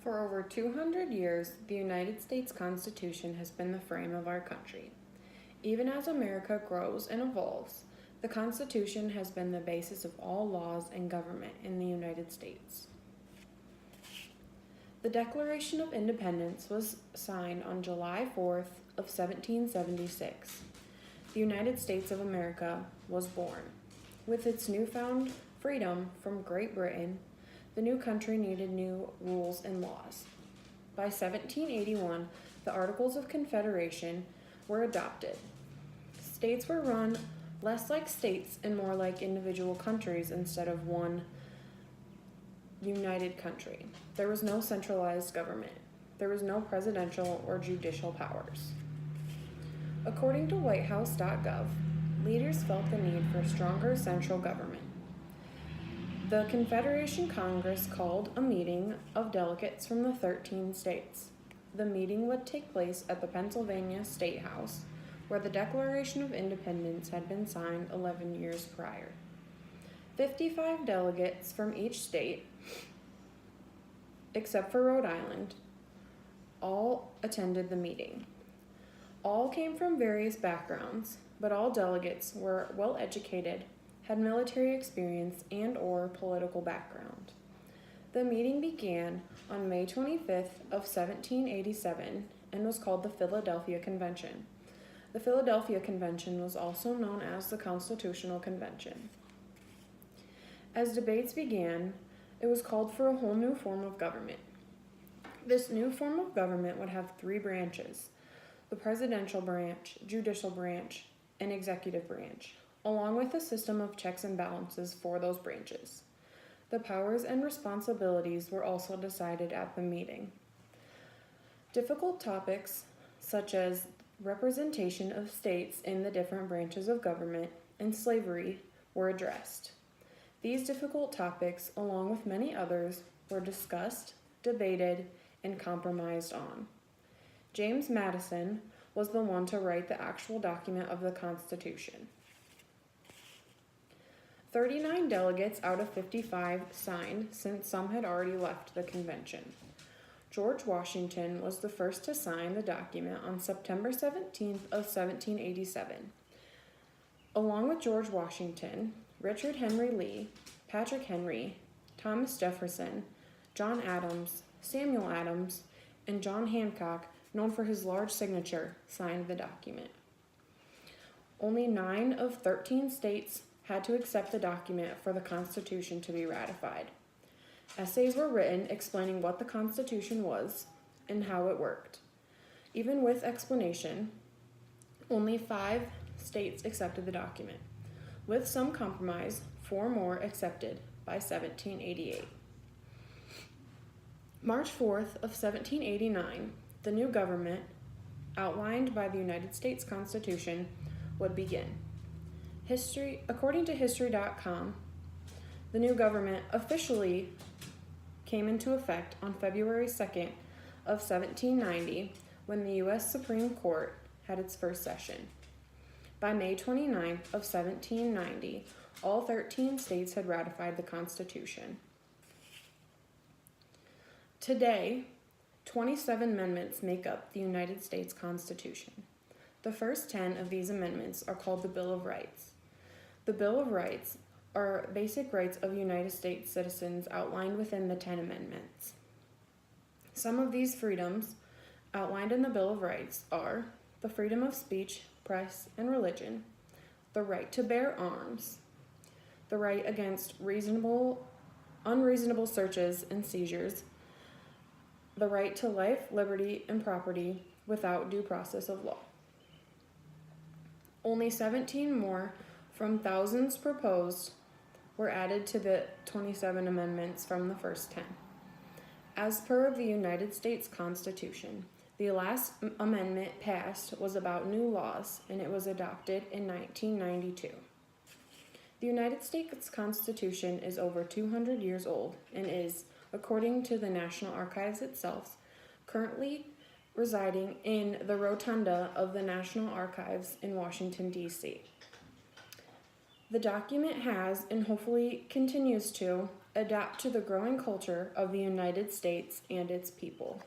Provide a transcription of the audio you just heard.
For over 200 years, the United States Constitution has been the frame of our country. Even as America grows and evolves, the Constitution has been the basis of all laws and government in the United States. The Declaration of Independence was signed on July 4th of 1776. The United States of America was born. With its newfound freedom from Great Britain, the new country needed new rules and laws. By 1781, the Articles of Confederation were adopted. States were run less like states and more like individual countries instead of one united country. There was no centralized government. There was no presidential or judicial powers. According to WhiteHouse.gov, leaders felt the need for a stronger central government. The Confederation Congress called a meeting of delegates from the 13 states. The meeting would take place at the Pennsylvania State House, where the Declaration of Independence had been signed 11 years prior. 55 delegates from each state, except for Rhode Island, all attended the meeting. All came from various backgrounds, but all delegates were well educated, had military experience and/or political background. The meeting began on May 25th of 1787 and was called the Philadelphia Convention. The Philadelphia Convention was also known as the Constitutional Convention. As debates began, it was called for a whole new form of government. This new form of government would have three branches: the presidential branch, judicial branch, and executive branch, along with a system of checks and balances for those branches. The powers and responsibilities were also decided at the meeting. Difficult topics such as representation of states in the different branches of government and slavery were addressed. These difficult topics, along with many others, were discussed, debated, and compromised on. James Madison was the one to write the actual document of the Constitution. 39 delegates out of 55 signed, since some had already left the convention. George Washington was the first to sign the document on September 17th of 1787. Along with George Washington, Richard Henry Lee, Patrick Henry, Thomas Jefferson, John Adams, Samuel Adams, and John Hancock, known for his large signature, signed the document. Only 9 of 13 states had to accept the document for the Constitution to be ratified. Essays were written explaining what the Constitution was and how it worked. Even with explanation, only 5 states accepted the document. With some compromise, 4 more accepted by 1788. March 4th of 1789, the new government, outlined by the United States Constitution, would begin. According to History.com, the new government officially came into effect on February 2nd of 1790, when the U.S. Supreme Court had its first session. By May 29th of 1790, all 13 states had ratified the Constitution. Today, 27 amendments make up the United States Constitution. The first 10 of these amendments are called the Bill of Rights. The Bill of Rights are basic rights of United States citizens outlined within the 10 amendments. Some of these freedoms outlined in the Bill of Rights are the freedom of speech, press, and religion, the right to bear arms, the right against unreasonable searches and seizures, the right to life, liberty, and property without due process of law. Only 17 more from thousands proposed were added to the 27 amendments from the first 10. As per the United States Constitution, the last amendment passed was about new laws, and it was adopted in 1992. The United States Constitution is over 200 years old and is, according to the National Archives itself, currently residing in the rotunda of the National Archives in Washington, D.C. The document has, and hopefully continues to, adapt to the growing culture of the United States and its people.